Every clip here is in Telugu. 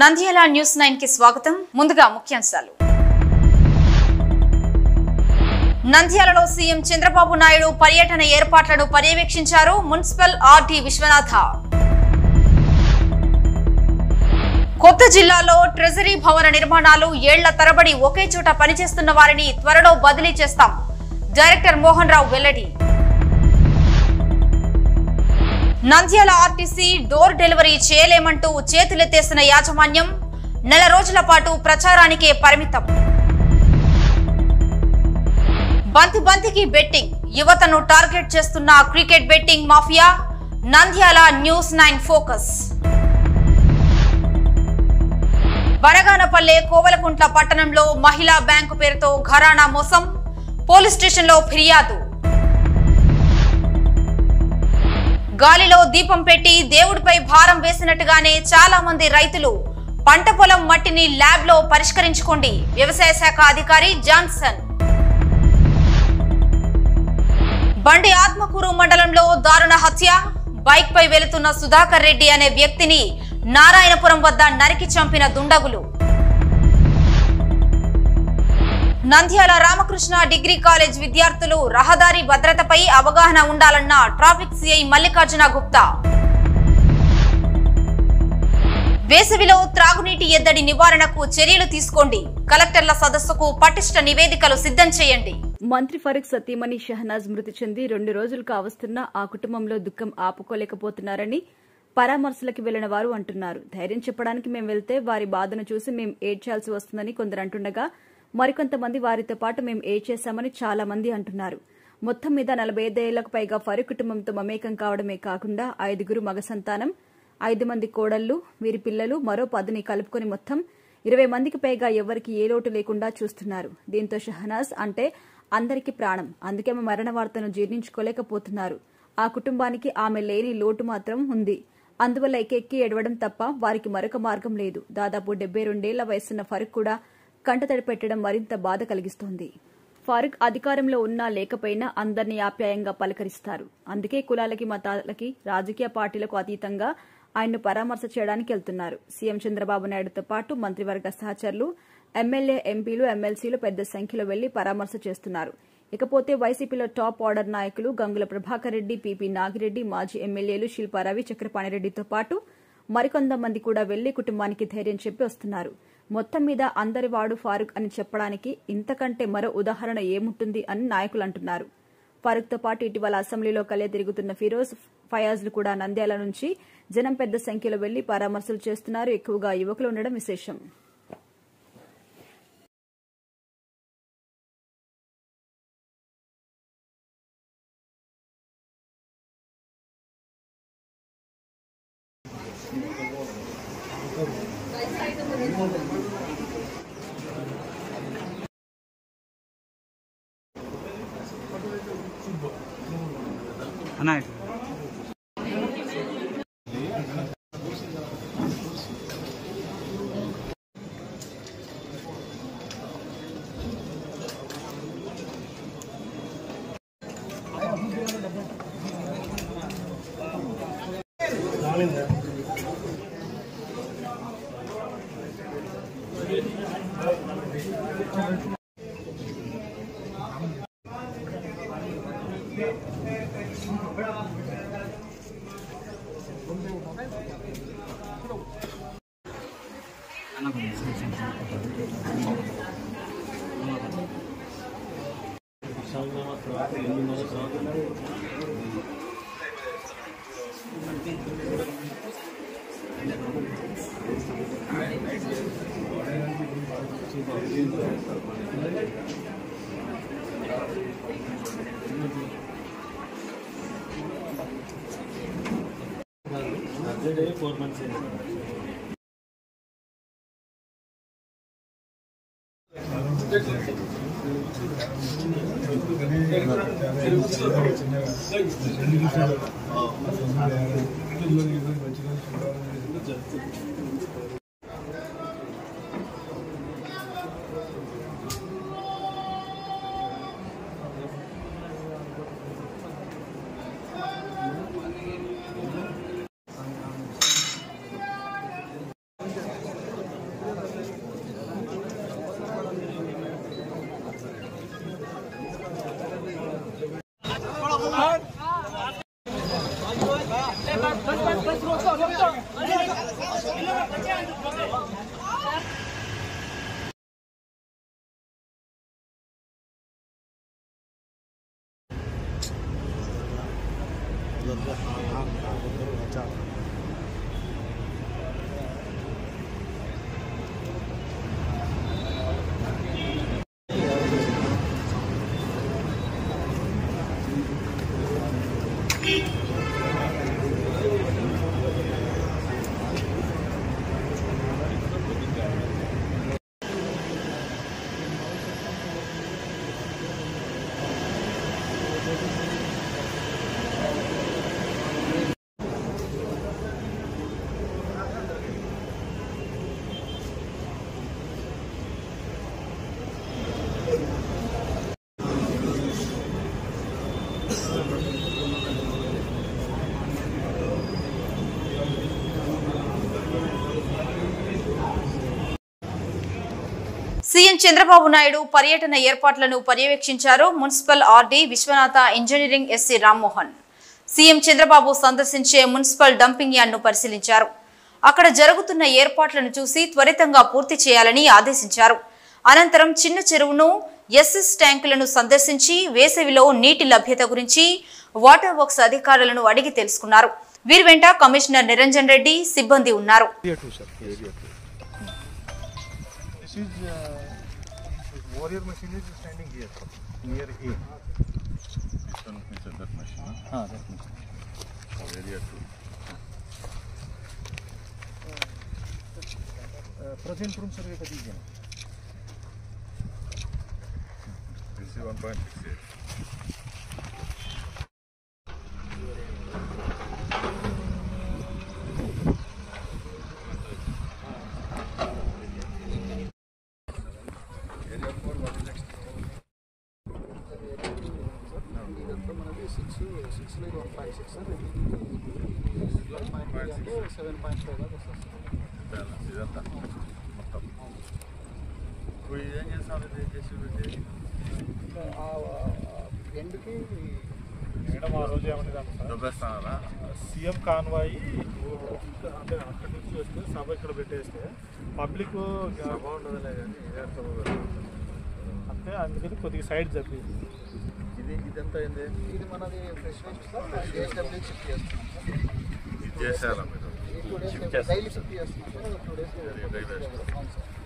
నంద్యాల న్యూస్ 9 కి స్వాగతం. ముందుగా ముఖ్యాంశాలు. నంద్యాలలో సీఎం చంద్రబాబు నాయుడు పర్యటన ఏర్పాట్లను పర్యవేక్షించారు మున్సిపల్ ఆర్డీ విశ్వనాథ. కొత్త జిల్లాలో ట్రెజరీ భవన నిర్మాణాలు ఏళ్ల తరబడి ఒకే చోట పనిచేస్తున్న వారిని త్వరలో బదిలీ చేస్తాం. డైరెక్టర్ మోహన్ రావు వెల్లడి. నంద్యాల ఆర్టీసీ డోర్ డెలివరీ చేయలేమంటూ చేతులెత్తేసిన యాజమాన్యం నెల రోజుల పాటు ప్రచారానికే పరిమితం. బంతికి బెట్టింగ్ యువతను టార్గెట్ చేస్తున్న cricket betting mafia. Nandyal news 9 focus. Banaganapalle Kovelakuntla పట్టణంలో మహిళా బ్యాంకు పేరుతో ఘరానా మోసం. పోలీస్ స్టేషన్లో ఫిర్యాదు. గాలిలో దీపం పెట్టి దేవుడిపై భారం వేసినట్టుగానే చాలా మంది రైతులు పంట పొలం మట్టిని ల్యాబ్ లో పరిష్కరించుకోండి. వ్యవసాయ శాఖ అధికారి జాన్సన్. బండి ఆత్మకూరు మండలంలో దారుణ హత్య. బైక్ పై వెళుతున్న సుధాకర్ రెడ్డి అనే వ్యక్తిని నారాయణపురం వద్ద నరికి చంపిన దుండగులు. నంద్యాల రామకృష్ణ డిగ్రీ కాలేజ్ విద్యార్థులు రహదారి భద్రతపై అవగాహన ఉండాలన్న ట్రాఫిక్ సిఐ మల్లికార్జున గుప్తా. వేసవిలో త్రాగునీటి ఎద్దడి నివారణకు చర్యలు తీసుకోండి. కలెక్టర్ల సదస్సుకు పటిష్ట నివేదికలు సిద్ధం చేయండి. మంత్రి ఫరూక్ సతీమణి షహనాజ్ మృతి చెంది 2 రోజులు కావస్తున్నా ఆ కుటుంబంలో దుఃఖం ఆపుకోలేకపోతున్నారని పరామర్శలకు వెళ్లిన వారు అంటున్నారు. ధైర్యం చెప్పడానికి మేం వెళ్తే వారి బాధను చూసి మేం ఏడ్చాల్సి వస్తుందని కొందరు అంటుండగా మరికొంతమంది వారితో పాటు మేం ఏడ్చేశామని చాలా మంది అంటున్నారు. మొత్తం మీద 45 ఏళ్లకు పైగా ఫరూక్ కుటుంబంతో మమేకం కావడమే కాకుండా 5 మగ సంతానం, 5 మంది కోడళ్లు, వీరి పిల్లలు, మరో 10ని కలుపుకొని మొత్తం 20 మందికి పైగా ఎవరికి ఏ లోటు లేకుండా చూస్తున్నారు. దీంతో షహనాజ్ అంటే అందరికీ ప్రాణం. అందుకే మరణ వార్తను జీర్ణించుకోలేకపోతున్నారు. ఆ కుటుంబానికి ఆమె లేని లోటు మాత్రం ఉంది. అందువల్ల ఎక్కెక్కి ఏడవడం తప్ప వారికి మరొక మార్గం లేదు. దాదాపు 72 ఏళ్ల వయసున్న ఫరూక్ కూడా కంటతడి పెట్టడం మరింత బాధ కలిగిస్తోంది. ఫరూక్ అధికారంలో ఉన్నా లేకపోయినా అందరినీ ఆప్యాయంగా పలకరిస్తారు. అందుకే కులాలకి, మతాలకి, రాజకీయ పార్టీలకు అతీతంగా ఆయన్ను పరామర్శ చేయడానికి వెళ్తున్నారు. సీఎం చంద్రబాబు నాయుడుతో పాటు మంత్రివర్గ సహచరులు, ఎమ్మెల్యే, ఎంపీలు, ఎమ్మెల్సీలు పెద్ద సంఖ్యలో వెళ్లి పరామర్శ చేస్తున్నారు. ఇకపోతే వైసీపీలో టాప్ ఆర్డర్ నాయకులు గంగుల ప్రభాకర్ రెడ్డి, పీపీ నాగిరెడ్డి, మాజీ ఎమ్మెల్యేలు శిల్పారావి, చక్రపాణిరెడ్డితో పాటు మరికొంతమంది కూడా వెళ్లి కుటుంబానికి ధైర్యం చెప్పి వస్తున్నారు. మొత్తం మీద అందరి వాడు ఫారూక్ అని చెప్పడానికి ఇంతకంటే మరో ఉదాహరణ ఏముంటుంది అని నాయకులు అంటున్నారు. ఫారూక్తో పాటు ఇటీవల అసెంబ్లీలో కలియ తిరుగుతున్న ఫిరోజ్, ఫయాజ్లు కూడా నంద్యాల నుంచి జనం పెద్ద సంఖ్యలో వెళ్లి పరామర్శలు చేస్తున్నారు. ఎక్కువగా యువకులు ఉండడం విశేషం. సీఎం చంద్రబాబు నాయుడు పర్యటన ఏర్పాట్లను పర్యవేక్షించారు municipal RD Viswanatha engineering SE Rammohan. CM Chandrababu సందర్శించే మున్సిపల్ డంపింగ్ యార్డ్ను పరిశీలించారు. అక్కడ జరుగుతున్న ఏర్పాట్లను చూసి త్వరితంగా పూర్తి చేయాలని ఆదేశించారు. అనంతరం చిన్న చెరువును, ఎస్ఎస్ ట్యాంకులను సందర్శించి వేసవిలో నీటి లభ్యత గురించి వాటర్ వర్క్స్ అధికారులను అడిగి తెలుసుకున్నారు. వీరి వెంట కమిషనర్ నిరంజన్ రెడ్డి, సిబ్బంది ఉన్నారు. present room survey का दीजिए. This is 1.68. సీఎం కాన్వాయి అంటే అక్కడి నుంచి వస్తే సభ ఇక్కడ పెట్టేస్తే పబ్లిక్ ఉండదులే కానీ అంటే అందుకని కొద్దిగా సైడ్ జరిగింది. ఇదంతా ఏంది? ఇది మనది ఫ్రెష్ వేస్ట్ సార్.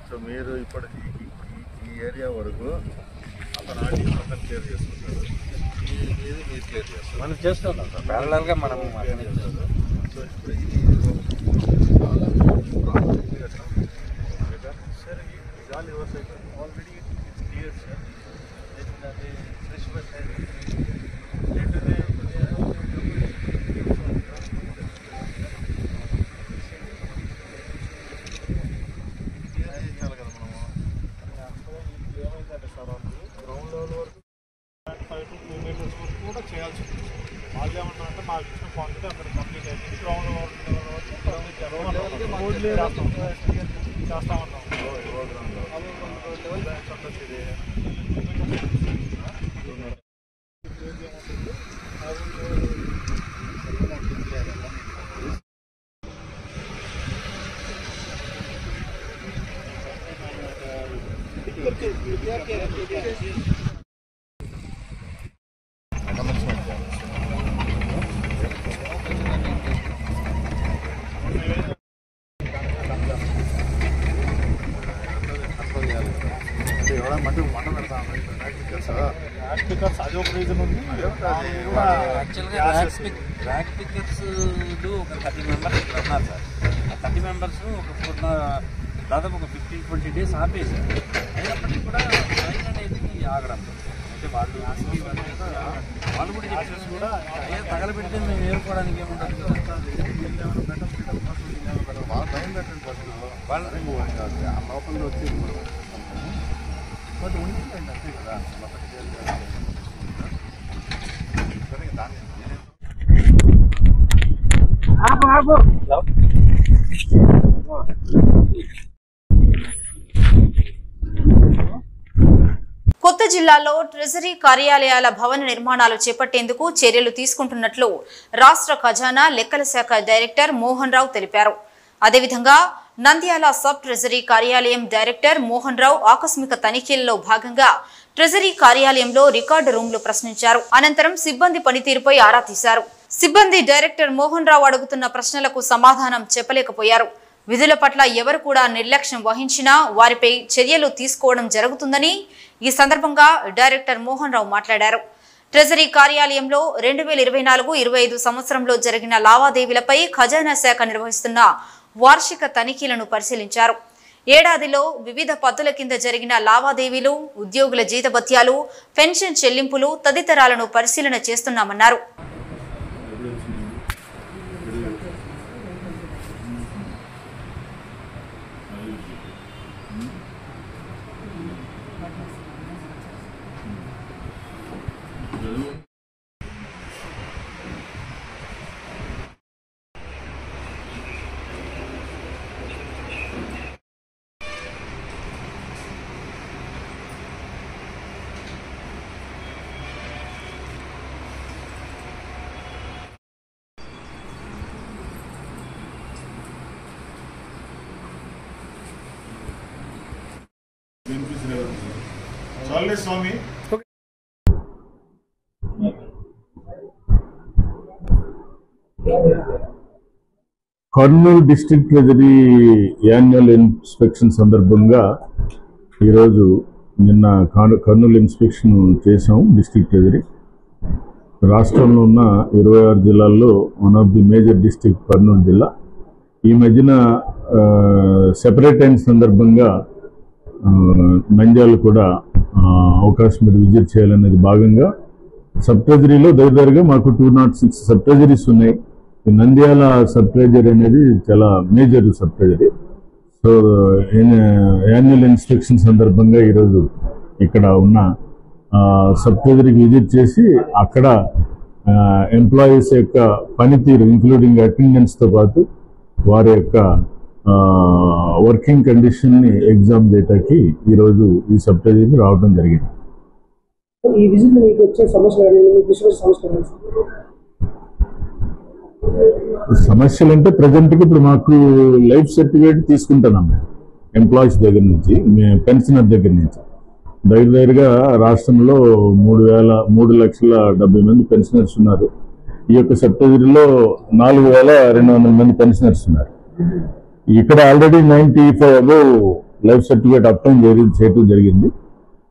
సో మీరు ఇప్పుడు ఈ ఏరియా వరకు అతను అతను క్లియర్ చేసుకుంటారు. మీరు క్లియర్ చేస్తారు. మనం చేస్తున్నాం సార్ ప్యారలల్గా మనం సో ఇప్పుడు సార్ ఈ గాలి రివర్స్ అయిపోయింది. Already it's clear sir. Fresh bus ground level వరకు 5 to 2 meters వరకు కూడా చేయాల్సి ఉంటుంది. వాళ్ళు ఏమన్నా అంటే మాకు ఇచ్చిన క్వాంటిటీ అందరూ కంప్లీట్ అయిపోయింది. గ్రౌండ్ లెవెల్ చేస్తామన్నాం. అది ఒక రీజన్ ఉంది. యాక్చువల్గా ర్యాక్ పికర్స్ ఒక 30 మెంబర్స్ ఇక్కడ ఉన్నారు సార్. ఆ 30 మెంబర్స్ దాదాపు ఒక 15-20 days ఆపేశారు. అయినప్పటికీ కూడా ట్రైన్ అనేది ఆగడం అంటే వాళ్ళు కూడా చెప్పేసి కూడా అయ్యా తగలబెడితే మేము ఏరుకోవడానికి ఏముండదు. టైం పెట్టండి ఫస్ట్. వాళ్ళ లోపల వచ్చి బట్ ఉంటుందండి అంతే కదా. కొత్త జిల్లాలో ట్రెజరీ కార్యాలయాల భవన నిర్మాణాలు చేపట్టేందుకు చర్యలు తీసుకుంటున్నట్లు రాష్ట్ర ఖజానా లెక్కల శాఖ డైరెక్టర్ మోహన్ రావు తెలిపారు. అదేవిధంగా నంద్యాల సబ్ ట్రెజరీ కార్యాలయం డైరెక్టర్ మోహన్ రావు ఆకస్మిక తనిఖీల్లో భాగంగా ట్రెజరీ కార్యాలయంలో రికార్డు రూమ్లు ప్రశ్నించారు. అనంతరం సిబ్బంది పనితీరుపై ఆరా తీశారు. సిబ్బంది డైరెక్టర్ మోహన్ రావు అడుగుతున్న ప్రశ్నలకు సమాధానం చెప్పలేకపోయారు. విధుల పట్ల ఎవరు కూడా నిర్లక్ష్యం వహించినా వారిపై చర్యలు తీసుకోవడం జరుగుతుందని ఈ సందర్భంగా డైరెక్టర్ మోహన్ రావు మాట్లాడారు. ట్రెజరీ కార్యాలయంలో 2024-25 సంవత్సరంలో జరిగిన లావాదేవీలపై ఖజానా శాఖ నిర్వహిస్తున్న వార్షిక తనిఖీలను పరిశీలించారు. ఏడాదిలో వివిధ పద్ధతుల కింద జరిగిన లావాదేవీలు, ఉద్యోగుల జీతభత్యాలు, పెన్షన్ చెల్లింపులు తదితరాలను పరిశీలన చేస్తున్నామన్నారు. Palaniswami. Kurnool district treasury annual inspection సందర్భంగా ఈరోజు నిన్న కర్నూలు ఇన్స్పెక్షన్ చేసాం. డిస్ట్రిక్ట్ ట్రెజరీ రాష్ట్రంలో ఉన్న 26 జిల్లాల్లో one of the major district Kurnool జిల్లా. ఈ మధ్యన సెపరేట్ అయిన సందర్భంగా నంద్యాల కూడా అవకాశం మీద విజిట్ చేయాలనేది భాగంగా సబ్ ట్రెజరీలో దగ్గరగా మాకు 206 సబ్ ట్రెజరీస్ ఉన్నాయి. నంద్యాల సబ్ ట్రెజరీ అనేది చాలా major sub treasury. So annual inspection సందర్భంగా ఈరోజు ఇక్కడ ఉన్న సబ్ ట్రెజరీకి విజిట్ చేసి అక్కడ ఎంప్లాయీస్ యొక్క పనితీరు ఇంక్లూడింగ్ అటెండెన్స్తో పాటు వారి యొక్క వర్కింగ్ కండిషన్ని ఎగ్జామ్ చేయటానికి ఈరోజు ఈ సబ్ ట్రెజరీకి రావడం జరిగింది. ఈ విజిట్లో మీకు వచ్చే సమస్యలు అంటే ప్రజెంట్కి ఇప్పుడు మాకు లైఫ్ సర్టిఫికేట్ తీసుకుంటున్నాం మేము ఎంప్లాయీస్ దగ్గర నుంచి, పెన్షనర్ దగ్గర నుంచి. దగ్గరగా రాష్ట్రంలో 3,70,000 మంది పెన్షనర్స్ ఉన్నారు. ఈ యొక్క సబ్ ట్రెజరీలో 4,200 మంది పెన్షనర్స్ ఉన్నారు. ఇక్కడ already 95 above life certificate apply చేయడం జరిగింది.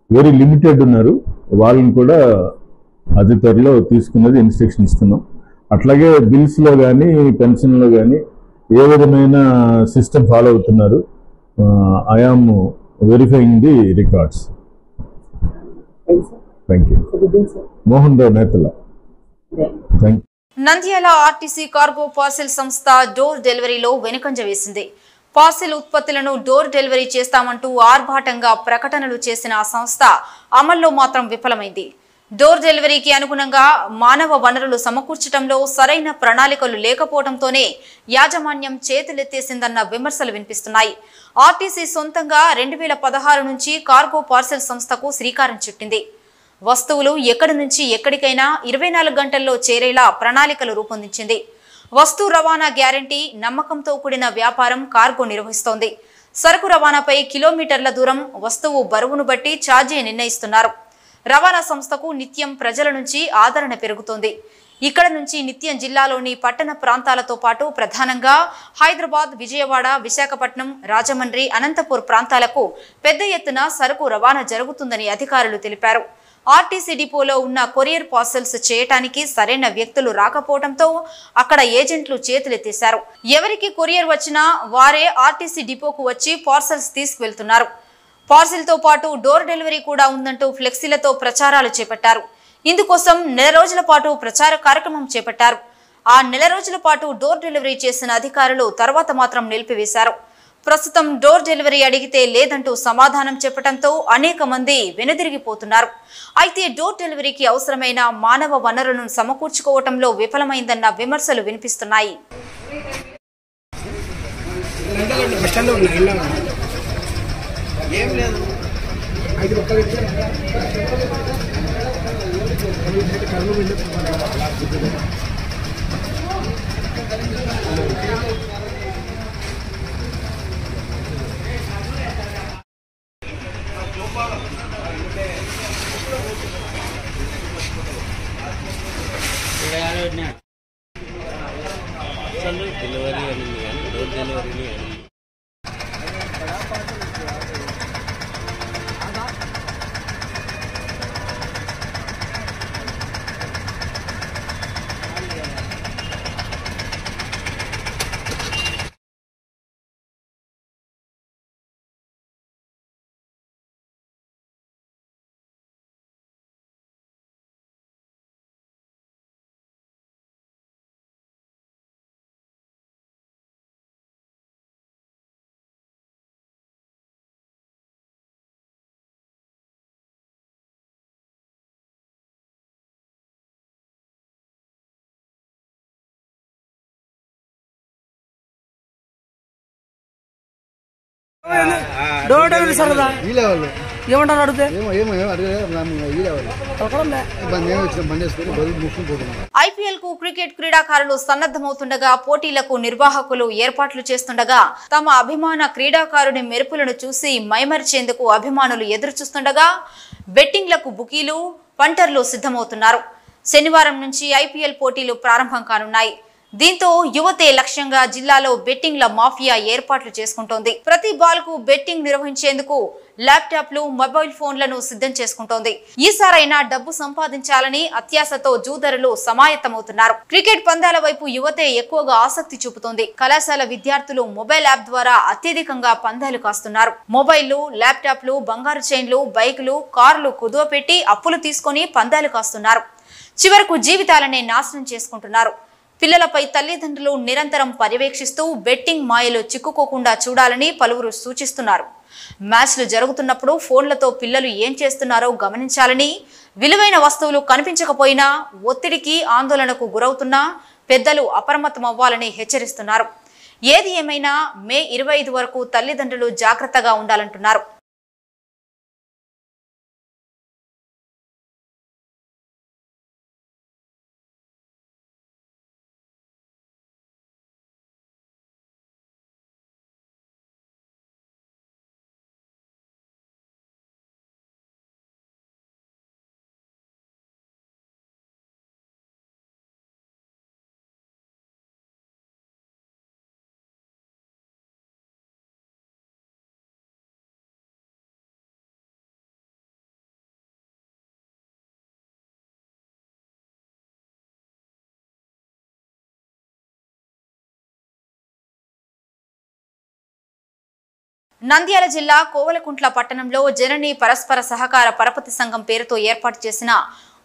వెరీ లిమిటెడ్ ఉన్నారు, వాళ్ళని కూడా అతి త్వరలో తీసుకున్నది ఇన్స్ట్రక్షన్ ఇస్తున్నాం. అట్లాగే బిల్స్లో కానీ పెన్షన్లో కానీ ఏ విధమైన సిస్టమ్ ఫాలో అవుతున్నారు, I am verifying the records. Thank you. Mohan Rao Netala. Thank you. Nandyal RTC cargo parcel సంస్థ డోర్ డెలివరీలో వెనుకంజ వేసింది. పార్సిల్ ఉత్పత్తులను డోర్ డెలివరీ చేస్తామంటూ ఆర్భాటంగా ప్రకటనలు చేసిన ఆ సంస్థ అమల్లో మాత్రం విఫలమైంది. డోర్ డెలివరీకి అనుగుణంగా మానవ వనరులు సమకూర్చడంలో సరైన ప్రణాళికలు లేకపోవడంతోనే యాజమాన్యం చేతులెత్తేసిందన్న విమర్శలు వినిపిస్తున్నాయి. ఆర్టీసీ సొంతంగా 2016 నుంచి కార్గో పార్సిల్ సంస్థకు శ్రీకారం చుట్టింది. వస్తువులు ఎక్కడి నుంచి ఎక్కడికైనా 24 గంటల్లో చేరేలా ప్రణాళికలు రూపొందించింది. వస్తు రవాణా గ్యారంటీ, నమ్మకంతో కూడిన వ్యాపారం కార్గో నిర్వహిస్తోంది. సరుకు రవాణాపై కిలోమీటర్ల దూరం, వస్తువు బరువును బట్టి ఛార్జీ నిర్ణయిస్తున్నారు. రవాణా సంస్థకు నిత్యం ప్రజల నుంచి ఆదరణ పెరుగుతోంది. ఇక్కడ నుంచి నిత్యం జిల్లాలోని పట్టణ ప్రాంతాలతో పాటు ప్రధానంగా హైదరాబాద్, విజయవాడ, విశాఖపట్నం, రాజమండ్రి, అనంతపూర్ ప్రాంతాలకు పెద్ద ఎత్తున సరుకు రవాణా జరుగుతుందని అధికారులు తెలిపారు. ఆర్టీసీ డిపోలో ఉన్న కొరియర్ పార్సల్స్ చేయటానికి సరైన వ్యక్తులు రాకపోవడంతో అక్కడ ఏజెంట్లు చేతులెత్తేశారు. ఎవరికి కొరియర్ వచ్చినా వారే ఆర్టీసీ డిపోకు వచ్చి పార్సల్స్ తీసుకువెళ్తున్నారు. పార్సిల్తో పాటు డోర్ డెలివరీ కూడా ఉందంటూ ఫ్లెక్సీలతో ప్రచారాలు చేపట్టారు. ఇందుకోసం 1 రోజుల పాటు ప్రచార కార్యక్రమం చేపట్టారు. ఆ 1 రోజుల పాటు డోర్ డెలివరీ చేసిన అధికారులు తర్వాత మాత్రం నిలిపివేశారు. ప్రస్తుతం డోర్ డెలివరీ అడిగితే లేదంటూ సమాధానం చెప్పడంతో అనేక మంది వెనుదిరిగిపోతున్నారు. అయితే డోర్ డెలివరీకి అవసరమైన మానవ వనరులను సమకూర్చుకోవడంలో విఫలమైందన్న విమర్శలు వినిపిస్తున్నాయి. డోర్ డెలివరీ సరదా ఏమంటారు అడిగితే ఐపీఎల్ కు క్రికెట్ క్రీడాకారులు సన్నద్ధమవుతుండగా, పోటీలకు నిర్వాహకులు ఏర్పాట్లు చేస్తుండగా, తమ అభిమాన క్రీడాకారుని మెరుపులను చూసి మైమరిచేందుకు అభిమానులు ఎదురుచూస్తుండగా బెట్టింగ్లకు బుకీలు, పంటర్లు సిద్ధమవుతున్నారు. శనివారం నుంచి ఐపీఎల్ పోటీలు ప్రారంభం కానున్నాయి. దీంతో యువతే లక్ష్యంగా జిల్లాలో బెట్టింగ్ల మాఫియా ఏర్పాట్లు చేసుకుంటోంది. ప్రతి బాల్ కు బెట్టింగ్ నిర్వహించేందుకు ల్యాప్టాప్లు, మొబైల్ ఫోన్లను సిద్ధం చేసుకుంటోంది. ఈసారైనా డబ్బు సంపాదించాలని అత్యాశతో జూదరులు సమాయత్తమవుతున్నారు. క్రికెట్ పందాల వైపు యువతే ఎక్కువగా ఆసక్తి చూపుతోంది. కళాశాల విద్యార్థులు మొబైల్ యాప్ ద్వారా అత్యధికంగా పందాలు కాస్తున్నారు. మొబైళ్లు, ల్యాప్టాప్లు, బంగారు చైన్లు, బైకులు, కార్లు కుదువపెట్టి అప్పులు తీసుకుని పందాలు కాస్తున్నారు. చివరకు జీవితాలనే నాశనం చేసుకుంటున్నారు. పిల్లలపై తల్లిదండ్రులు నిరంతరం పర్యవేక్షిస్తూ బెట్టింగ్ మాయలో చిక్కుకోకుండా చూడాలని పలువురు సూచిస్తున్నారు. మ్యాచ్లు జరుగుతున్నప్పుడు ఫోన్లతో పిల్లలు ఏం చేస్తున్నారో గమనించాలని, విలువైన వస్తువులు కనిపించకపోయినా ఒత్తిడికి, ఆందోళనకు గురవుతున్నా పెద్దలు అప్రమత్తమవ్వాలని హెచ్చరిస్తున్నారు. ఏది ఏమైనా మే 25 వరకు తల్లిదండ్రులు జాగ్రత్తగా ఉండాలంటున్నారు. నంద్యాల జిల్లా కోవలకుంట్ల పట్టణంలో జనని పరస్పర సహకార పరపతి సంఘం పేరుతో ఏర్పాటు చేసిన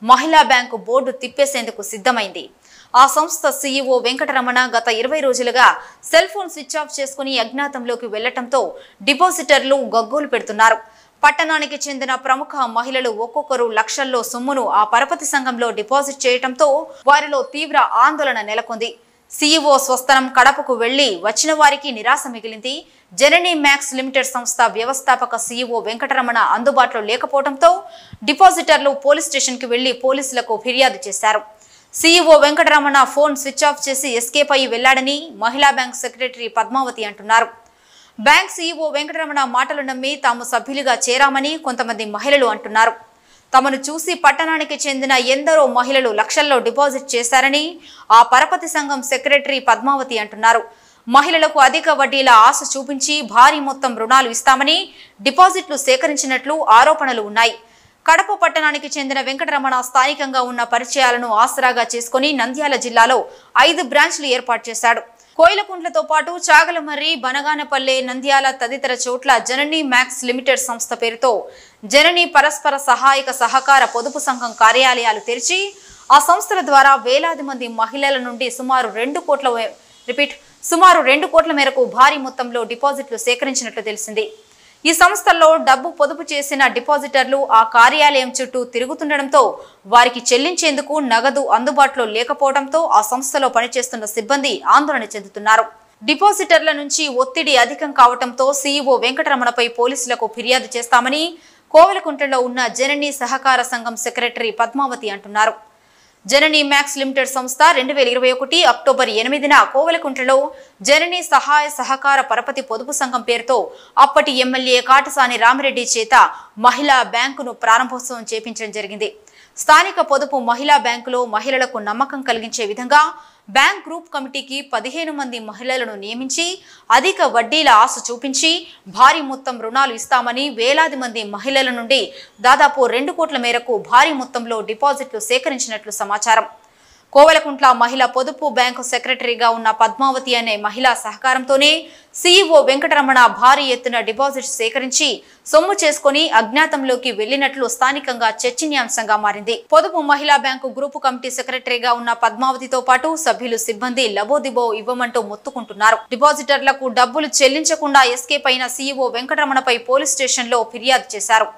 మహిళా బ్యాంకు బోర్డు తిప్పేసేందుకు సిద్ధమైంది. ఆ సంస్థ సీఈఓ వెంకటరమణ గత 20 రోజులుగా సెల్ ఫోన్ స్విచ్ ఆఫ్ చేసుకుని అజ్ఞాతంలోకి వెళ్లటంతో డిపాజిటర్లు గగ్గోలు పెడుతున్నారు. పట్టణానికి చెందిన ప్రముఖ మహిళలు ఒక్కొక్కరు లక్షల్లో సొమ్మును ఆ పరపతి సంఘంలో డిపాజిట్ చేయడంతో వారిలో తీవ్ర ఆందోళన నెలకొంది. సీఈఓ స్వస్థలం కడపకు వెళ్లి వచ్చిన వారికి నిరాశ మిగిలింది. జననీ మ్యాక్స్ లిమిటెడ్ సంస్థ వ్యవస్థాపక సీఈఓ వెంకటరమణ అందుబాటులో లేకపోవడంతో డిపాజిటర్లు పోలీస్ స్టేషన్కి వెళ్లి పోలీసులకు ఫిర్యాదు చేశారు. CEO Venkataramana phone switch off చేసి ఎస్కేప్ అయ్యి వెళ్లాడని మహిళా బ్యాంక్ సెక్రటరీ పద్మావతి అంటున్నారు. బ్యాంక్ సీఈఓ వెంకటరమణ మాటలు నమ్మి తాము సభ్యులుగా చేరామని కొంతమంది మహిళలు అంటున్నారు. తమను చూసి పట్టణానికి చెందిన ఎందరో మహిళలు లక్షల్లో డిపాజిట్ చేశారని ఆ పరపతి సంఘం సెక్రటరీ పద్మావతి అంటున్నారు. మహిళలకు అధిక వడ్డీల ఆశ చూపించి భారీ మొత్తం రుణాలు ఇస్తామని డిపాజిట్లు సేకరించినట్లు ఆరోపణలు ఉన్నాయి. కడప పట్టణానికి చెందిన వెంకటరమణ స్థానికంగా ఉన్న పరిచయాలను ఆసరాగా చేసుకుని నంద్యాల జిల్లాలో 5 బ్రాంచ్లు ఏర్పాటు చేశాడు. కోయిలకుంట్లతో పాటు చాగలమర్రి, బనగానపల్లె, నంద్యాల తదితర చోట్ల జననీ మ్యాక్స్ లిమిటెడ్ సంస్థ పేరుతో జననీ పరస్పర సహాయక సహకార పొదుపు సంఘం కార్యాలయాలు తెరిచి ఆ సంస్థల ద్వారా వేలాది మంది మహిళల నుండి సుమారు 2 కోట్ల మేరకు భారీ మొత్తంలో డిపాజిట్లు సేకరించినట్లు తెలిసింది. ఈ సంస్థల్లో డబ్బు పొదుపు చేసిన డిపాజిటర్లు ఆ కార్యాలయం చుట్టూ తిరుగుతుండటంతో వారికి చెల్లించేందుకు నగదు అందుబాటులో లేకపోవడంతో ఆ సంస్థలో పనిచేస్తున్న సిబ్బంది ఆందోళన చెందుతున్నారు. డిపాజిటర్ల నుంచి ఒత్తిడి అధికం కావడంతో సీఈఓ వెంకటరమణపై పోలీసులకు ఫిర్యాదు చేస్తామని కోవెలకుంటలో ఉన్న జననీ సహకార సంఘం సెక్రటరీ పద్మావతి అంటున్నారు. జననీ మ్యాక్స్ లిమిటెడ్ సంస్థ 2021 అక్టోబర్ 8న కోవెలకుంట్లలో జననీ సహాయ సహకార పరపతి పొదుపు సంఘం పేరుతో అప్పటి ఎమ్మెల్యే కాటసాని రామిరెడ్డి చేత మహిళా బ్యాంకును ప్రారంభోత్సవం చేపించడం జరిగింది. స్థానిక పొదుపు మహిళా బ్యాంకులో మహిళలకు నమ్మకం కలిగించే విధంగా బ్యాంక్ గ్రూప్ కమిటీకి 15 మంది మహిళలను నియమించి అధిక వడ్డీల ఆశ చూపించి భారీ మొత్తం రుణాలు ఇస్తామని వేలాది మంది మహిళల నుండి దాదాపు 2 కోట్ల మేరకు భారీ మొత్తంలో డిపాజిట్లు సేకరించినట్లు సమాచారం. కోవెలకుంట్ల మహిళా పొదుపు బ్యాంకు సెక్రటరీగా ఉన్న పద్మావతి అనే మహిళా సహకారంతోనే సీఈఓ వెంకటరమణ భారీ ఎత్తున డిపాజిట్ సేకరించి సొమ్ము చేసుకుని అజ్ఞాతంలోకి వెళ్లినట్లు స్థానికంగా చర్చనీయాంశంగా మారింది. పొదుపు మహిళా బ్యాంకు గ్రూపు కమిటీ సెక్రటరీగా ఉన్న పద్మావతితో పాటు సభ్యులు, సిబ్బంది లబోదిబో ఇవ్వమంటూ మొత్తుకుంటున్నారు. డిపాజిటర్లకు డబ్బులు చెల్లించకుండా ఎస్కేప్ అయిన సీఈఓ వెంకటరమణపై పోలీస్ స్టేషన్లో ఫిర్యాదు చేశారు.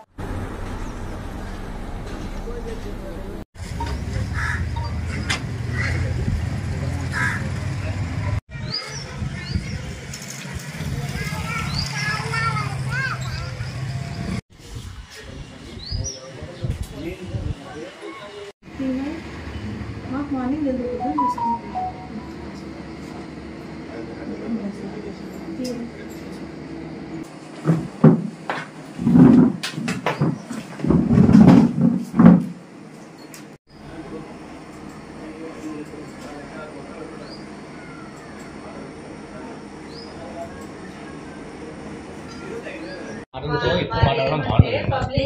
అదుపుతో ఎక్కువ మాట్లాడడం బాగుంటుంది.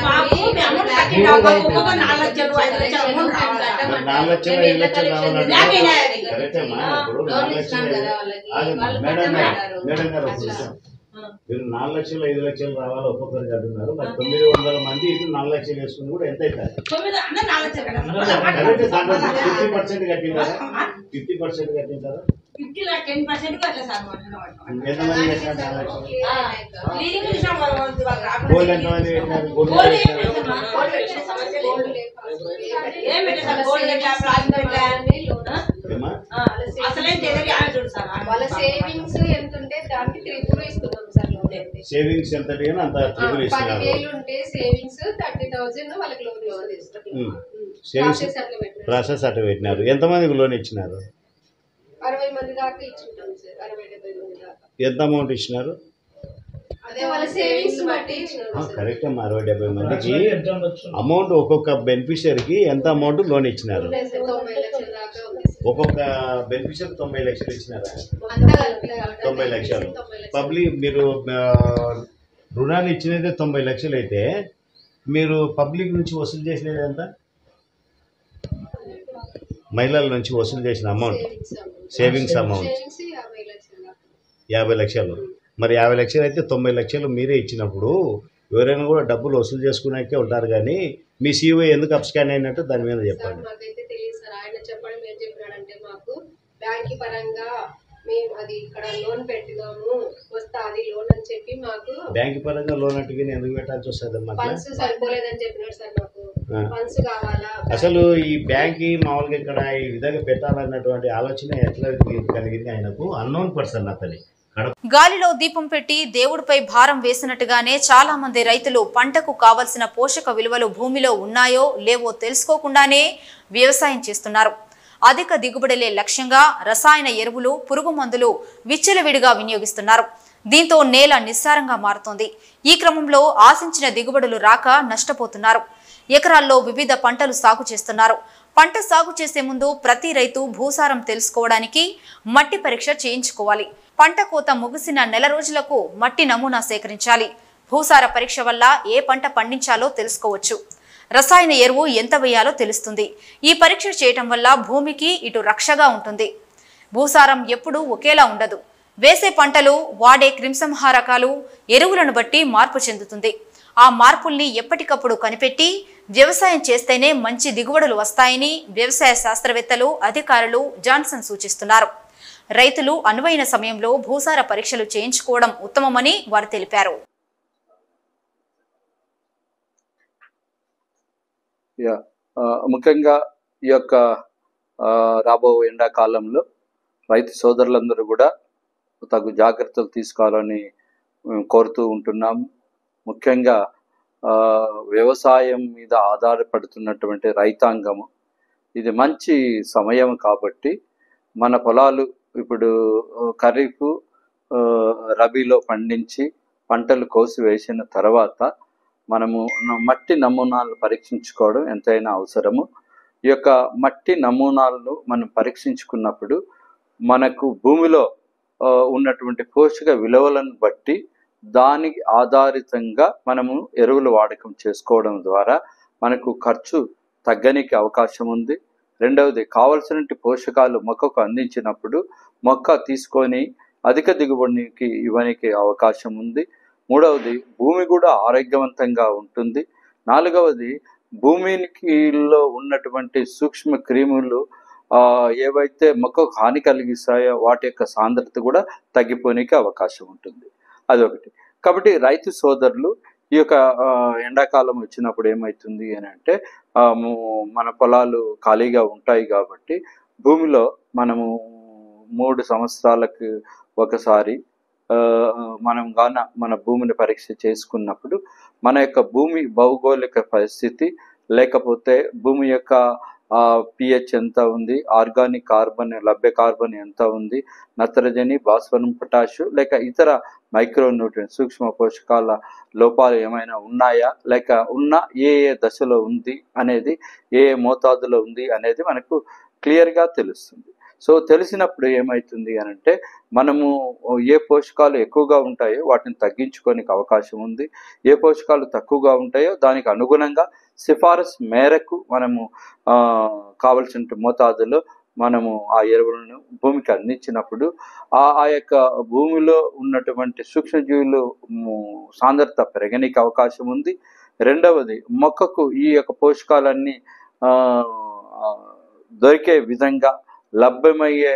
మాకు 4 లక్షలు 5 లక్షలు అమౌంట్ రావాలి. 4 లక్షలు 5 లక్షలు రావాలంటే కరెక్టేమ్మా. ఇప్పుడు 4 లక్షలు మేడం గారు మీరు 4 లక్షలు 5 లక్షలు రావాలి ఒక్కొక్కరికి అంటున్నారు. మరి 900 మంది ఇటు 4 లక్షలు వేసుకుని కూడా ఎంత అవుతారు? 50% కట్టింటారా? 50% కట్టింటారా? 10% అట్లా సార్ ఎంతమంది కట్టినారు 4 లక్షలు? లీడింగ్ చూసాం గోల్డ్ ఎంతమంది పెట్టినారు? గోల్డ్ ఏం పెట్టే సార్ గోల్డ్ పెట్టా ప్లాస్టిక్ పెట్టా అసలే తెలియదు ఆమె చూడు సార్ వాళ్ళ సేవింగ్స్ ఎంత ఉంటే దానికి 3 ఇస్తున్నాం సార్. సేవింగ్స్ ఎంత అంత 3 ఇస్తున్నారు. 10,000 ఉంటే సేవింగ్స్ 30,000 వాళ్ళకి లోన్ ఇస్తారు. సేవింగ్స్ ప్రాసెస్ అట్లా పెట్టినారు. ఎంతమందికి లోన్ ఇచ్చినారు? 60 మంది దాకా ఇచ్చుంటాం సార్. 60-70 మంది దాకా. ఎంత అమౌంట్ ఇచ్చినారు? అదే వాళ్ళ సేవింగ్స్ బట్టి ఇచ్చినారు. కరెక్ట్ అమ్మా. 60-70 మందికి అమౌంట్ ఒక్కొక్క బెనిఫిషియరీకి ఎంత అమౌంట్ లోన్ ఇచ్చినారు? 90 లక్షల దాకా ఉంది. ఒక్కొక్క బెనిఫిషియర్ 90 లక్షలు ఇచ్చినారా? 90 లక్షలు. పబ్లిక్ మీరు రుణాలు ఇచ్చినది 90 లక్షలు అయితే మీరు పబ్లిక్ నుంచి వసూలు చేసినది ఎంత? మహిళల నుంచి వసూలు చేసిన అమౌంట్ సేవింగ్స్ అమౌంట్ 50 లక్షలు. మరి 50 లక్షలు అయితే 90 లక్షలు మీరే ఇచ్చినప్పుడు ఎవరైనా కూడా డబ్బులు వసూలు చేసుకున్నాకే ఉంటారు. కానీ మీ సీఓ ఎందుకు అప్స్కాన్ అయినట్టు దాని మీద చెప్పండి. మాకైతే తెలియదు సార్. ఆయన చెప్పడం ఏం చెప్పినాడంటే మాకు బ్యాంక్ పరంగా మేము అది ఇక్కడ లోన్ పెట్టినాము వస్తుంది లోన్ అని చెప్పి మాకు బ్యాంక్ పరంగా లోన్ అంటే ఎందుకు పెట్టాల్సి వస్తుంది? ఫండ్స్ సరిపోలేదని చెప్పినాడు సార్. మాకు ఫండ్స్ కావాలా? అసలు ఈ బ్యాంక్ మామూలుగా ఇక్కడ ఈ విధంగా పెట్టాలన్నటువంటి ఆలోచన ఎట్లా కలిగింది ఆయనకు? అన్నోన్ పర్సన్ అతని. గాలిలో దీపం పెట్టి దేవుడిపై భారం వేసినట్టుగానే చాలా మంది రైతులు పంటకు కావలసిన పోషక విలువలు భూమిలో ఉన్నాయో లేవో తెలుసుకోకుండానే వ్యవసాయం చేస్తున్నారు. అధిక దిగుబడులే లక్ష్యంగా రసాయన ఎరువులు, పురుగు మందులు విచ్చలవిడిగా వినియోగిస్తున్నారు. దీంతో నేల నిస్సారంగా మారుతోంది. ఈ క్రమంలో ఆశించిన దిగుబడులు రాక నష్టపోతున్నారు. ఎకరాల్లో వివిధ పంటలు సాగు చేస్తున్నారు. పంట సాగు చేసే ముందు ప్రతి రైతు భూసారం తెలుసుకోవడానికి మట్టి పరీక్ష చేయించుకోవాలి. పంట కోత ముగిసిన నెల రోజులకు మట్టి నమూనా సేకరించాలి. భూసార పరీక్ష వల్ల ఏ పంట పండించాలో తెలుసుకోవచ్చు. రసాయన ఎరువు ఎంత వేయాలో తెలుస్తుంది. ఈ పరీక్ష చేయటం వల్ల భూమికి ఇటు రక్షగా ఉంటుంది. భూసారం ఎప్పుడూ ఒకేలా ఉండదు. వేసే పంటలు, వాడే క్రిమిసంహారకాలు, ఎరువులను బట్టి మార్పు చెందుతుంది. ఆ మార్పుల్ని ఎప్పటికప్పుడు కనిపెట్టి వ్యవసాయం చేస్తేనే మంచి దిగుబడులు వస్తాయని వ్యవసాయ శాస్త్రవేత్తలు, అధికారులు జాన్సన్ సూచిస్తున్నారు. రైతులు అనువైన సమయంలో భూసార పరీక్షలు చేయించుకోవడం ఉత్తమమని వారు తెలిపారు. ముఖ్యంగా ఈ యొక్క రాబో ఎండాకాలంలో రైతు సోదరులందరూ కూడా తగు జాగ్రత్తలు తీసుకోవాలని కోరుతూ ఉంటున్నాము. ముఖ్యంగా వ్యవసాయం మీద ఆధారపడుతున్నటువంటి రైతాంగము ఇది మంచి సమయం కాబట్టి మన పొలాలు ఇప్పుడు ఖరీఫ్ రబీలో పండించి పంటలు కోసి వేసిన తర్వాత మనము మట్టి నమూనాలు పరీక్షించుకోవడం ఎంతైనా అవసరము. ఈ యొక్క మట్టి నమూనాలను మనం పరీక్షించుకున్నప్పుడు మనకు భూమిలో ఉన్నటువంటి పోషక విలువలను బట్టి దానికి ఆధారితంగా మనము ఎరువుల వాడకం చేసుకోవడం ద్వారా మనకు ఖర్చు తగ్గనికి అవకాశం ఉంది. రెండవది, కావలసినటువంటి పోషకాలు మొక్కకు అందించినప్పుడు మొక్క తీసుకొని అధిక దిగుబడికి ఇవ్వడానికి అవకాశం ఉంది. మూడవది, భూమి కూడా ఆరోగ్యవంతంగా ఉంటుంది. నాలుగవది, భూమిలో ఉన్నటువంటి సూక్ష్మ క్రిములు ఏవైతే మొక్కకు హాని కలిగిస్తాయో వాటి యొక్క సాంద్రత కూడా తగ్గిపోనికి అవకాశం ఉంటుంది. అదొకటి. కాబట్టి రైతు సోదరులు ఈ యొక్క ఎండాకాలం వచ్చినప్పుడు ఏమవుతుంది అని అంటే మన పొలాలు ఖాళీగా ఉంటాయి కాబట్టి భూమిలో మనము 3 సంవత్సరాలకు ఒకసారి మనం మన భూమిని పరీక్ష చేసుకున్నప్పుడు మన యొక్క భూమి భౌగోళిక పరిస్థితి, లేకపోతే భూమి యొక్క pH ఎంత ఉంది, ఆర్గానిక్ కార్బన్ లభ్య కార్బన్ ఎంత ఉంది, నత్రజని, భాస్వరం, పొటాషు లేక ఇతర మైక్రోన్యూట్రియన్స్ సూక్ష్మ పోషకాల లోపాలు ఏమైనా ఉన్నాయా, లేక ఉన్న ఏ దశలో ఉంది అనేది, ఏ మోతాదులో ఉంది అనేది మనకు క్లియర్గా తెలుస్తుంది. సో తెలిసినప్పుడు ఏమవుతుంది అని అంటే మనము ఏ పోషకాలు ఎక్కువగా ఉంటాయో వాటిని తగ్గించుకోనికి అవకాశం ఉంది, ఏ పోషకాలు తక్కువగా ఉంటాయో దానికి అనుగుణంగా సిఫారసు మేరకు మనము కావలసిన మోతాదులో మనము ఆ ఎరువులను భూమికి అందించినప్పుడు ఆ యొక్క భూమిలో ఉన్నటువంటి సూక్ష్మజీవులు సాంద్రత పెరగడానికి అవకాశం ఉంది. రెండవది మొక్కకు ఈ యొక్క పోషకాలన్నీ దొరికే విధంగా లభ్యమయ్యే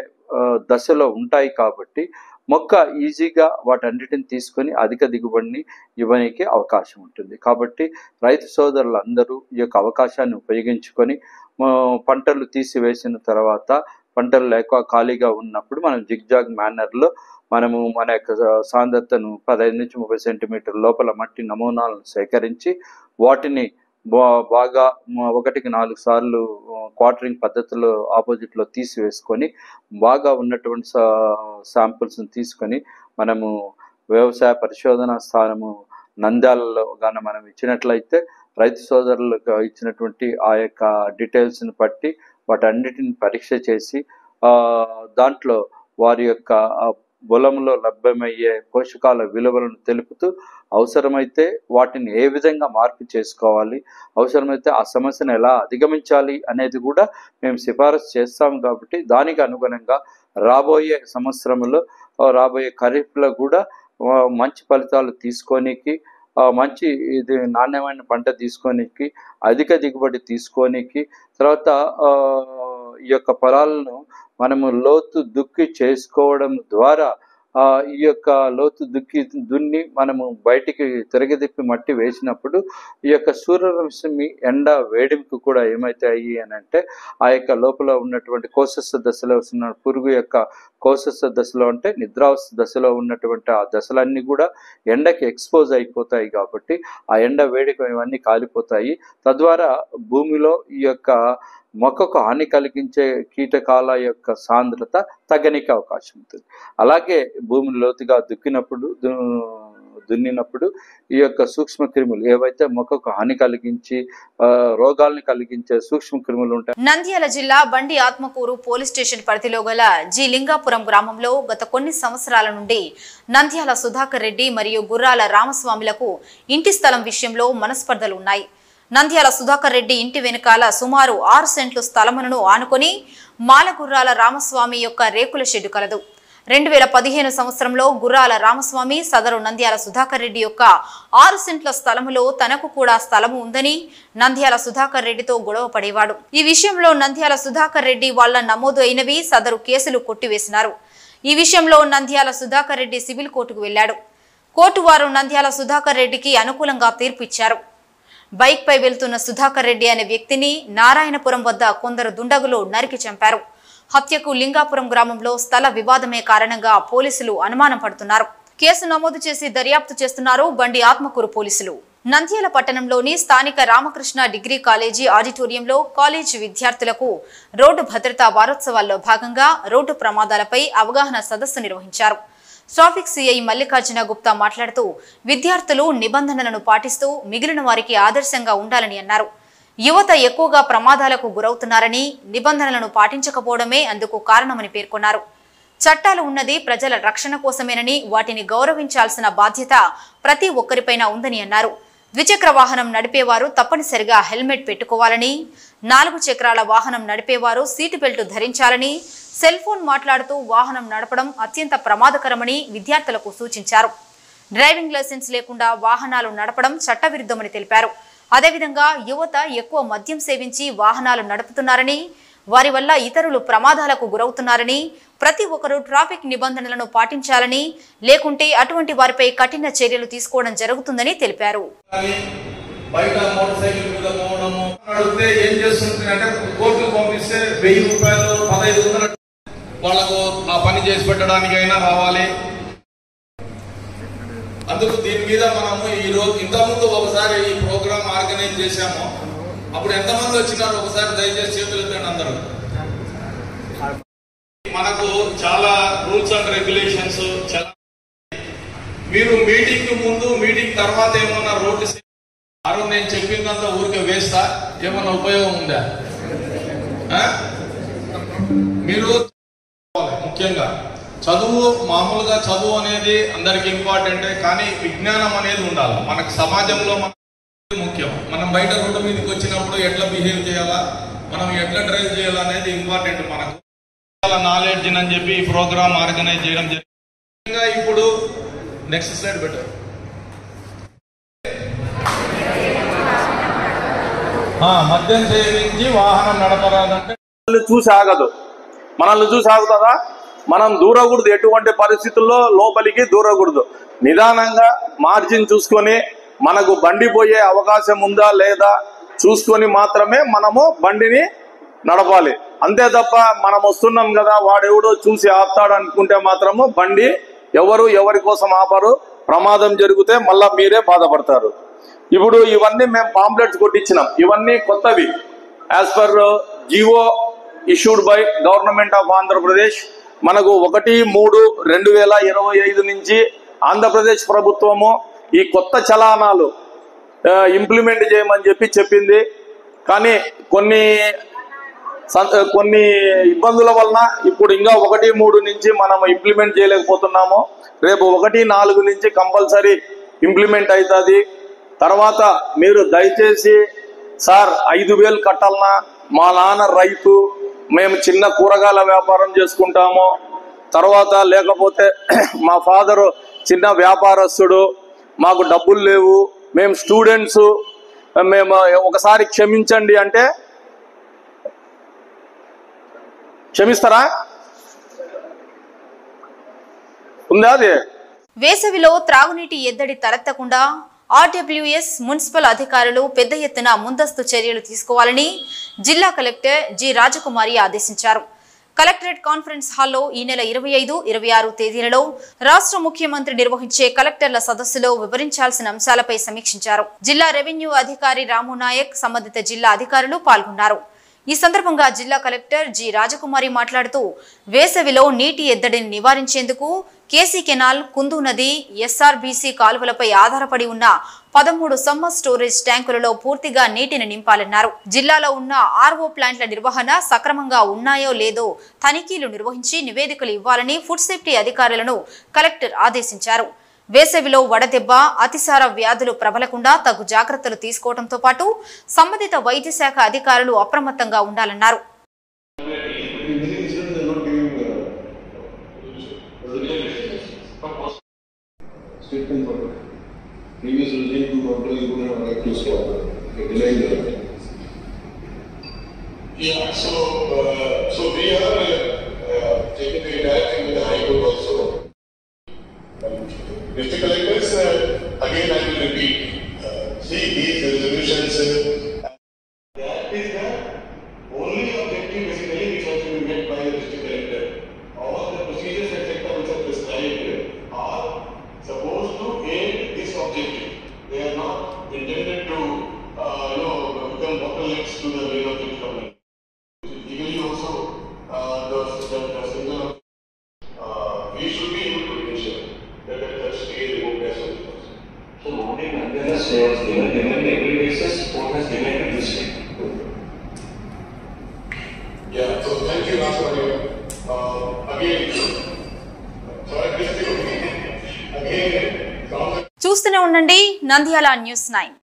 దశలో ఉంటాయి కాబట్టి మొక్క ఈజీగా వాటన్నిటిని తీసుకొని అధిక దిగుబడిని ఇవ్వడానికి అవకాశం ఉంటుంది. కాబట్టి రైతు సోదరులందరూ ఈ యొక్క అవకాశాన్ని ఉపయోగించుకొని పంటలు తీసివేసిన తర్వాత పంటలు లేక ఖాళీగా ఉన్నప్పుడు మనం జిగ్జాగ్ మేనర్లో మనము మన యొక్క సాంద్రతను 15 నుంచి 30 సెంటీమీటర్ లోపల మట్టి నమూనాలను సేకరించి వాటిని బాగా 1కి 4 సార్లు క్వార్టరింగ్ పద్ధతిలో ఆపోజిట్లో తీసివేసుకొని బాగా ఉన్నటువంటి శాంపుల్స్ని తీసుకొని మనము వ్యవసాయ పరిశోధనా స్థానము నంద్యాలలో గాన మనం ఇచ్చినట్లయితే రైతు సోదరులకు ఇచ్చినటువంటి ఆ యొక్క డీటెయిల్స్ని బట్టి వాటన్నిటిని పరీక్ష చేసి దాంట్లో వారి యొక్క పొలంలో లభ్యమయ్యే పోషకాల విలువలను తెలుపుతూ అవసరమైతే వాటిని ఏ విధంగా మార్పు చేసుకోవాలి, అవసరమైతే ఆ సమస్యను ఎలా అధిగమించాలి అనేది కూడా మేము సిఫారసు చేస్తాం. కాబట్టి దానికి అనుగుణంగా రాబోయే సంవత్సరంలో రాబోయే ఖరీఫ్లో కూడా మంచి ఫలితాలు తీసుకోనికి, మంచి ఇది నాణ్యమైన పంట తీసుకోనికి, అధిక దిగుబడి తీసుకోనికి, తర్వాత ఈ యొక్క పొలాలను మనము లోతు దుక్కి చేసుకోవడం ద్వారా ఈ యొక్క లోతు దున్ని మనము బయటికి తిరగదిప్పి మట్టి వేసినప్పుడు ఈ యొక్క సూర్యరశ్మి ఎండ వేడిమికి కూడా ఏమవుతాయి అని అంటే ఆ యొక్క లోపల ఉన్నటువంటి కోశస్థ దశలో ఉన్న పురుగు యొక్క కోశస్థ దశలో అంటే నిద్రావస్థ దశలో ఉన్నటువంటి ఆ దశలన్నీ కూడా ఎండకి ఎక్స్పోజ్ అయిపోతాయి. కాబట్టి ఆ ఎండ వేడికి ఇవన్నీ కాలిపోతాయి. తద్వారా భూమిలో ఈ యొక్క మొక్కకు హాని కలిగించే కీటకాల యొక్క సాంద్రత తగ్గనికి అవకాశం ఉంటుంది. అలాగే భూమిని లోతుగా దున్నినప్పుడు ఈ యొక్క సూక్ష్మ క్రిములు ఏవైతే మొక్కకు హాని కలిగించి రోగాల్ని కలిగించే సూక్ష్మ క్రిములు ఉంటాయి. నంద్యాల జిల్లా బండి ఆత్మకూరు పోలీస్ స్టేషన్ పరిధిలో గల జి లింగాపురం గ్రామంలో గత కొన్ని సంవత్సరాల నుండి నంద్యాల సుధాకర్ రెడ్డి మరియు గుర్రాల రామస్వామిలకు ఇంటి స్థలం విషయంలో మనస్పర్ధలు ఉన్నాయి. నంద్యాల సుధాకర్ రెడ్డి ఇంటి వెనుకాల సుమారు 6 సెంట్లు స్థలమును ఆనుకొని మాలగుర్రాల రామస్వామి యొక్క రేకుల షెడ్డు కలదు. 2015 సంవత్సరంలో గుర్రాల రామస్వామి సదరు నంద్యాల సుధాకర్ రెడ్డి యొక్క 6 సెంట్ల స్థలములో తనకు కూడా స్థలము ఉందని నంద్యాల సుధాకర్ రెడ్డితో గొడవ పడేవాడు. ఈ విషయంలో నంద్యాల సుధాకర్ రెడ్డి వాళ్ల నమోదు అయినవి సదరు కేసులు కొట్టివేసినారు. ఈ విషయంలో నంద్యాల సుధాకర్ రెడ్డి సివిల్ కోర్టుకు వెళ్లాడు. కోర్టు వారు నంద్యాల సుధాకర్ రెడ్డికి అనుకూలంగా తీర్పు ఇచ్చారు. బైక్ పై వెళ్తున్న సుధాకర్ రెడ్డి అనే వ్యక్తిని నారాయణపురం వద్ద కొందరు దుండగులు నరికి చంపారు. హత్యకు లింగాపురం గ్రామంలో స్థల వివాదమే కారణంగా పోలీసులు అనుమానం పడుతున్నారు. కేసు నమోదు చేసి దర్యాప్తు చేస్తున్నారు బండి ఆత్మకూరు పోలీసులు. నంద్యాల పట్టణంలోని స్థానిక రామకృష్ణ డిగ్రీ కాలేజీ ఆడిటోరియంలో కాలేజీ విద్యార్థులకు రోడ్డు భద్రతా వారోత్సవాల్లో భాగంగా రోడ్డు ప్రమాదాలపై అవగాహన సదస్సు నిర్వహించారు. ట్రాఫిక్ సిఐ మల్లికార్జున గుప్తా మాట్లాడుతూ విద్యార్థులు నిబంధనలను పాటిస్తూ మిగిలిన వారికి ఆదర్శంగా ఉండాలని అన్నారు. యువత ఎక్కువగా ప్రమాదాలకు గురవుతున్నారని, నిబంధనలను పాటించకపోవడమే అందుకు కారణమని పేర్కొన్నారు. చట్టాలు ఉన్నది ప్రజల రక్షణ కోసమేనని, వాటిని గౌరవించాల్సిన బాధ్యత ప్రతి ఒక్కరిపైన ఉందని అన్నారు. ద్విచక్ర వాహనం నడిపేవారు తప్పనిసరిగా హెల్మెట్ పెట్టుకోవాలని, 4 చక్రాల వాహనం నడిపేవారు సీటు బెల్ట్ ధరించాలని, సెల్ ఫోన్ మాట్లాడుతూ వాహనం నడపడం అత్యంత ప్రమాదకరమని విద్యార్థులకు సూచించారు. డ్రైవింగ్ లైసెన్స్ లేకుండా వాహనాలు నడపడం చట్టవిరుద్ధమని తెలిపారు. అదేవిధంగా యువత ఎక్కువ మద్యం సేవించి వాహనాలు నడుపుతున్నారని, వారి వల్ల ఇతరులు ప్రమాదాలకు గురవుతున్నారని, ప్రతి ఒక్కరూ ట్రాఫిక్ నిబంధనలను పాటించాలని, లేకుంటే అటువంటి వారిపై కఠిన చర్యలు తీసుకోవడం జరుగుతుందని తెలిపారు. బయట మోటార్ సైకిల్ మీద పోవడము అడిగితే ఏం చేస్తుంటే కోర్టుకు పంపిస్తే 1000 రూపాయలు 1500 వాళ్ళకు ఆ పని చేసి పెట్టడానికైనా రావాలి. అందుకు దీని మీద మనము ఈ రోజు ఇంతకుముందు ఒకసారి ఈ ప్రోగ్రామ్ ఆర్గనైజ్ చేశాము. అప్పుడు ఎంతమంది వచ్చినారు ఒకసారి దయచేసి చేతులు ఎత్తండి అందరూ. మనకు చాలా రూల్స్ అండ్ రెగ్యులేషన్స్ మీరు మీటింగ్ ముందు మీటింగ్ తర్వాత ఏమన్నా రోడ్డు నేను చెప్పిందంతా ఊరికే వేస్తా ఏమన్నా ఉపయోగం ఉందా? మీరు ముఖ్యంగా చదువు మామూలుగా చదువు అనేది అందరికి ఇంపార్టెంటే, కానీ విజ్ఞానం అనేది ఉండాలి. మనకు సమాజంలో ముఖ్యం. మనం బయట రోడ్డు మీదకి వచ్చినప్పుడు ఎట్లా బిహేవ్ చేయాలా, మనం ఎట్లా డ్రైవ్ చేయాలా అనేది ఇంపార్టెంట్. మనకు నాలెడ్జ్ అని చెప్పి ఈ ప్రోగ్రామ్ ఆర్గనైజ్ చేయడం జరిగింది. ఇప్పుడు నెక్స్ట్ స్లైడ్ బెటర్. మద్యం సేవించి వాహనం నడపరాదంటే చూసి ఆగదు, మనల్ని చూసి ఆగుతుందా? మనం దూరకూడదు, ఎటువంటి పరిస్థితుల్లో లోపలికి దూరకూడదు. నిదానంగా మార్జిన్ చూసుకొని మనకు బండి పోయే అవకాశం ఉందా లేదా చూసుకొని మాత్రమే మనము బండిని నడపాలి. అంతే తప్ప మనం వస్తున్నాం కదా వాడెవడో చూసి ఆపుతాడు అనుకుంటే మాత్రము బండి ఎవరి కోసం ఆపరు. ప్రమాదం జరిగితే మళ్ళా మీరే బాధపడతారు. ఇప్పుడు ఇవన్నీ మేము పాంప్లెట్స్ కొట్టించినాం. ఇవన్నీ కొత్తవి as per GO issued by government of Andhra Pradesh. మనకు 1/3/2025 నుంచి ఆంధ్రప్రదేశ్ ప్రభుత్వము ఈ కొత్త చలానాలు ఇంప్లిమెంట్ చేయమని చెప్పింది. కానీ కొన్ని ఇబ్బందుల వలన ఇప్పుడు ఇంకా 1/3 నుంచి మనం ఇంప్లిమెంట్ చేయలేకపోతున్నాము. రేపు 1/4 నుంచి కంపల్సరీ ఇంప్లిమెంట్ అవుతుంది. తర్వాత మీరు దయచేసి సార్ 5,000 కట్టాలన్నా, మా నాన్న రైతు, మేము చిన్న కూరగాయల వ్యాపారం చేసుకుంటాము, తర్వాత లేకపోతే మా ఫాదరు చిన్న వ్యాపారస్తుడు, మాకు డబ్బులు లేవు, మేము స్టూడెంట్స్, మేము ఒకసారి క్షమించండి అంటే క్షమిస్తారా? ఉందా అది? వేసవిలో త్రాగునీటి ఎద్దడి తలెత్తకుండా ఆర్డబ్ల్యూఎస్ మున్సిపల్ అధికారులు పెద్ద ఎత్తున ముందస్తు చర్యలు తీసుకోవాలని జిల్లా కలెక్టర్ జి రాజకుమారి ఆదేశించారు. కలెక్టరేట్ కాన్ఫరెన్స్ హాల్లో ఈ నెల 25, 26 తేదీలలో రాష్ట్ర ముఖ్యమంత్రి నిర్వహించే కలెక్టర్ల సదస్సులో వివరించాల్సిన అంశాలపై సమీక్షించారు. జిల్లా రెవెన్యూ అధికారి రాము నాయక్, సంబంధిత జిల్లా అధికారులు పాల్గొన్నారు. ఈ సందర్భంగా జిల్లా కలెక్టర్ జి రాజకుమారి మాట్లాడుతూ వేసవిలో నీటి ఎద్దడిని నివారించేందుకు కేసీ కెనాల్, కుందు నది, ఎస్ఆర్బీసీ కాలువలపై ఆధారపడి ఉన్న 13 సమ్మర్ స్టోరేజ్ ట్యాంకులలో పూర్తిగా నీటిని నింపాలన్నారు. జిల్లాలో ఉన్న ఆర్ఓ ప్లాంట్ల నిర్వహణ సక్రమంగా ఉన్నాయో లేదో తనిఖీలు నిర్వహించి నివేదికలు ఇవ్వాలని ఫుడ్ సేఫ్టీ అధికారులను కలెక్టర్ ఆదేశించారు. వేసవిలో వడదెబ్బ, అతిసార వ్యాధులు ప్రబలకుండా తగు జాగ్రత్తలు తీసుకోవడంతో పాటు సంబంధిత వైద్య శాఖ అధికారులు అప్రమత్తంగా ఉండాలన్నారు. Mr. Collectors, again I will repeat, see these resolutions, that is the only objective basically which has to be met by the district collector. All the procedures etc. which are prescribed are supposed to aid this objective. They are not intended to become bottlenecks to the main objective of life. Legally also, the single we should be able to ensure that the state removed as well. So, what if Mandela was given every basis, what has given to this state? Yeah, so thank you, Rasa. Again, చూస్తూనే ఉండండి నంద్యాల న్యూస్ 9.